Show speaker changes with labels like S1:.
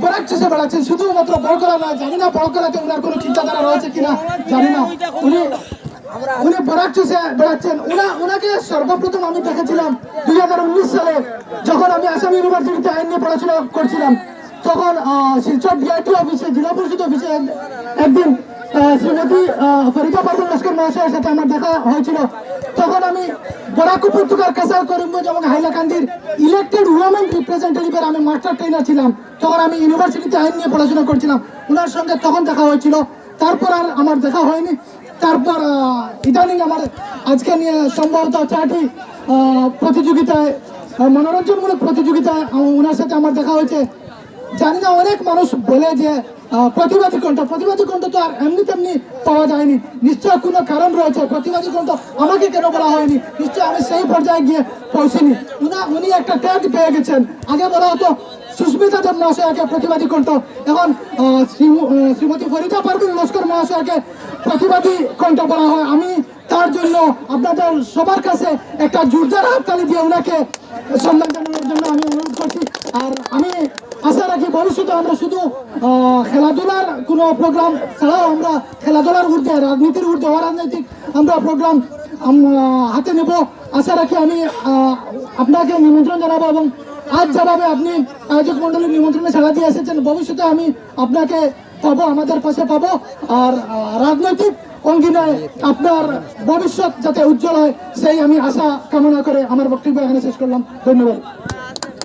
S1: বেড়াচ্ছে বেড়াচ্ছেন, শুধুমাত্র বড়কলা না, জানি না বড়কলাতে ওনার কোনো চিন্তাধারা রয়েছে কিনা জানি না, উনি বেড়াচ্ছেন। ওনাকে সর্বপ্রথম আমি দেখেছিলাম 2019 সালে, যখন আমি আসাম ইউনিভার্সিটিতে আইন নিয়ে পড়াশোনা করছিলাম। তখন শিলচর ডিআইটি অফিসে, জেলা পরিষদ অফিসে একদিন শ্রীমতী ফরিদা পারভিন লস্কর মহাশয়ের সাথে আমার দেখা হয়েছিল। তখন আমি বরাক উপত্যকার কাসার করিমগঞ্জ এবং হাইলাকান্দির ইলেক্টেড উইমেন রিপ্রেজেন্টেটিভের আমি মাস্টার ট্রেনার ছিলাম। তখন আমি ইউনিভার্সিটিতে আইন নিয়ে পড়াশোনা করছিলাম, ওনার সঙ্গে তখন দেখা হয়েছিল। তারপর আর আমার দেখা হয়নি। তারপর ইদানিং আমার আজকে নিয়ে সম্ভবত 4টি প্রতিযোগিতায়, মনোরঞ্জনমূলক প্রতিযোগিতায় ওনার সাথে আমার দেখা হয়েছে। জানি না, অনেক মানুষ বলে যে প্রতিবাদী কণ্ঠ তো আর এমনি তেমনি পাওয়া যায়নি, নিশ্চয় কোনো কারণ রয়েছে। প্রতিবাদী কণ্ঠ আমাকে কেন বলা হয়নি, নিশ্চয় আমি সেই পর্যায়ে গিয়ে পৌঁছিনি। উনি একটা ট্যাগ পেয়ে গেছেন। আগে বলা হতো সুস্মিতা দেব মহাশয়কে প্রতিবাদী কণ্ঠ, এখন শ্রীমতী ফরিদা পারভিন লস্কর মহাশয়কে প্রতিবাদী কণ্ঠ বলা হয়। আমি তার জন্য আপনাদের সবার কাছে একটা জোরদার হাততালি দিয়ে ওনাকে সম্মান জানানোর জন্য আমি অনুরোধ করছি। আর আমি আশা রাখি ভবিষ্যতে আমরা শুধু খেলাধুলার কোনো প্রোগ্রাম ছাড়াও আমরা খেলাধুলার ঊর্ধ্বে, রাজনীতির ঊর্ধ্বে, অরাজনৈতিক আমরা প্রোগ্রাম হাতে নেব। আশা রাখি আমি আপনাকে নিমন্ত্রণ জানাবো, এবং আজ যেভাবে আপনি আয়োজক মন্ডলীর নিমন্ত্রণে সাড়া দিয়ে এসেছেন, ভবিষ্যতে আমি আপনাকে পাবো, আমাদের পাশে পাবো। আর রাজনৈতিক অঙ্গিনায় আপনার ভবিষ্যৎ যাতে উজ্জ্বল হয়, সেই আমি আশা কামনা করে আমার বক্তব্য এখানে শেষ করলাম। ধন্যবাদ।